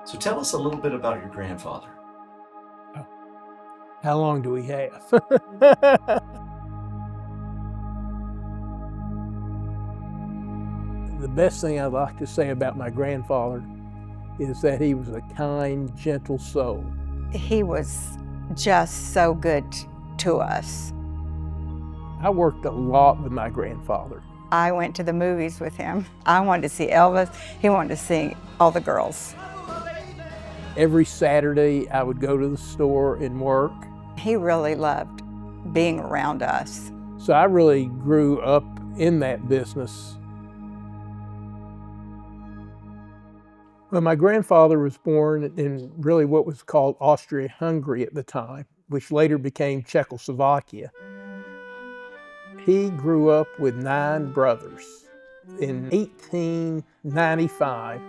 So tell us a little bit about your grandfather. Oh, how long do we have? The best thing I'd like to say about my grandfather is that he was a kind, gentle soul. He was just so good to us. I worked a lot with my grandfather. I went to the movies with him. I wanted to see Elvis. He wanted to see all the girls. Every Saturday, I would go to the store and work. He really loved being around us. So I really grew up in that business. Well, my grandfather was born in really what was called Austria-Hungary at the time, which later became Czechoslovakia. He grew up with 9 brothers. In 1895,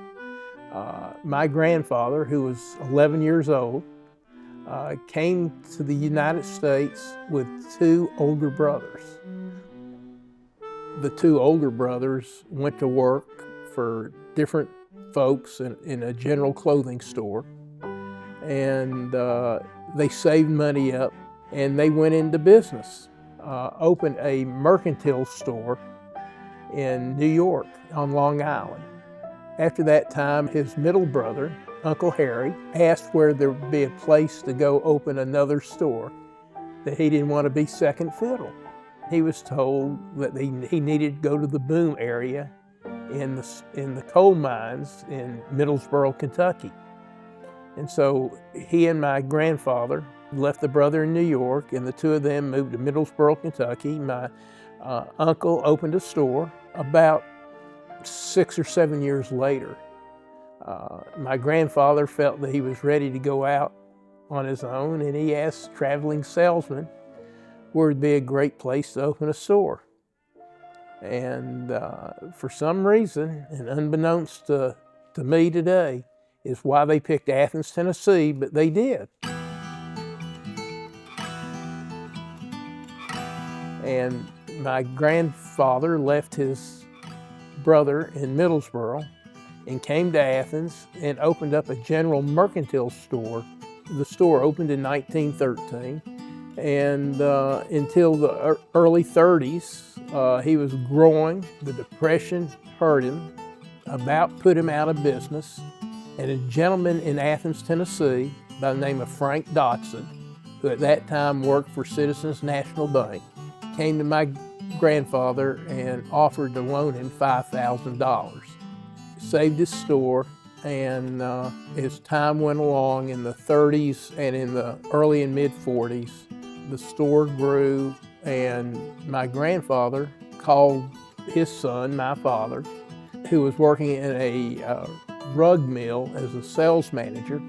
my grandfather, who was 11 years old, came to the United States with 2 older brothers. The 2 older brothers went to work for different folks in a general clothing store, and they saved money up and they went into business. Opened a mercantile store in New York on Long Island. After that time, his middle brother, Uncle Harry, asked where there would be a place to go open another store, that he didn't want to be second fiddle. He was told that he needed to go to the boom area in the coal mines in Middlesboro, Kentucky. And so he and my grandfather left the brother in New York, and the 2 of them moved to Middlesboro, Kentucky. My uncle opened a store. About 6 or 7 years later, my grandfather felt that he was ready to go out on his own, and he asked traveling salesmen where would be a great place to open a store. And for some reason, and unbeknownst to me today, is why they picked Athens, Tennessee, but they did. And my grandfather left his brother in Middlesboro and came to Athens and opened up a general mercantile store. The store opened in 1913, and until the early 30s, he was growing. The Depression hurt him, about put him out of business, and a gentleman in Athens, Tennessee, by the name of Frank Dotson, who at that time worked for Citizens National Bank, came to my grandfather and offered to loan him $5,000. Saved his store, and as time went along in the 30s and in the early and mid 40s, the store grew, and my grandfather called his son, my father, who was working in a rug mill as a sales manager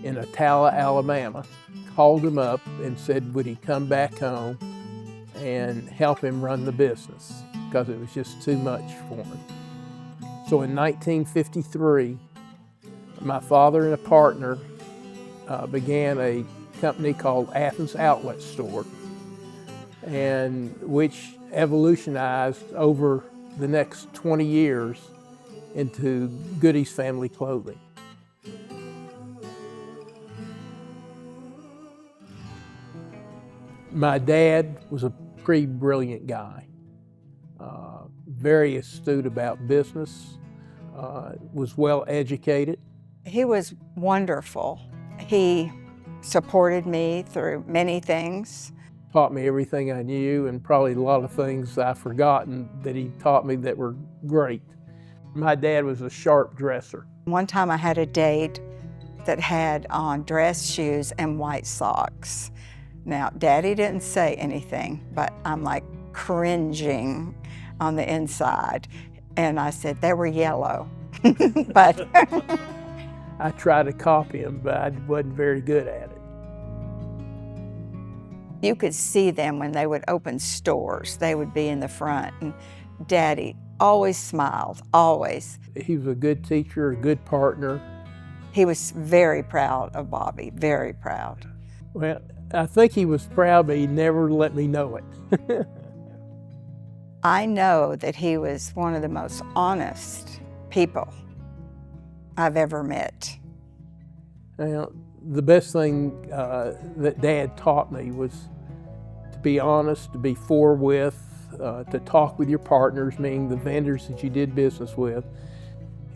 in Attala, Alabama, called him up and said would he come back home and help him run the business, because it was just too much for him. So in 1953, my father and a partner began a company called Athens Outlet Store, and which evolutionized over the next 20 years into Goody's Family Clothing. My dad was a pretty brilliant guy, very astute about business, was well educated. He was wonderful. He supported me through many things. Taught me everything I knew, and probably a lot of things I've forgotten that he taught me that were great. My dad was a sharp dresser. One time I had a date that had on dress shoes and white socks. Now, Daddy didn't say anything, but I'm like cringing on the inside. And I said, they were yellow, but. I tried to copy him, but I wasn't very good at it. You could see them when they would open stores. They would be in the front, and Daddy always smiled, always. He was a good teacher, a good partner. He was very proud of Bobby, very proud. Well, I think he was proud, but he never let me know it. I know that he was one of the most honest people I've ever met. Now, the best thing that Dad taught me was to be honest, to be forthwith, to talk with your partners, meaning the vendors that you did business with.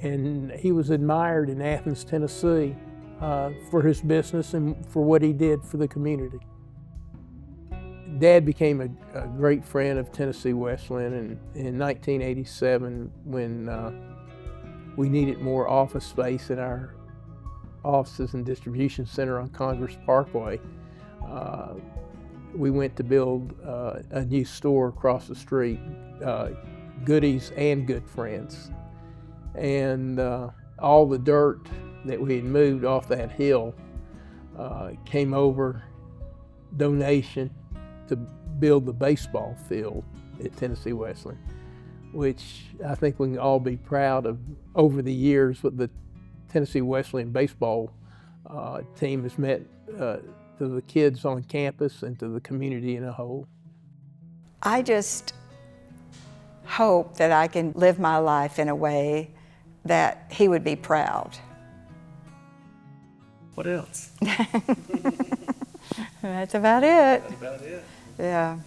And he was admired in Athens, Tennessee for his business and for what he did for the community. Dad became a great friend of Tennessee Wesleyan in 1987 when we needed more office space in our offices and distribution center on Congress Parkway. We went to build a new store across the street, Goodies and Goodfriends. And all the dirt that we had moved off that hill came over donation to build the baseball field at Tennessee Wesleyan, which I think we can all be proud of. Over the years, what the Tennessee Wesleyan baseball team has meant to the kids on campus and to the community in a whole. I just hope that I can live my life in a way that he would be proud. What else? That's about it. That's about it. Yeah.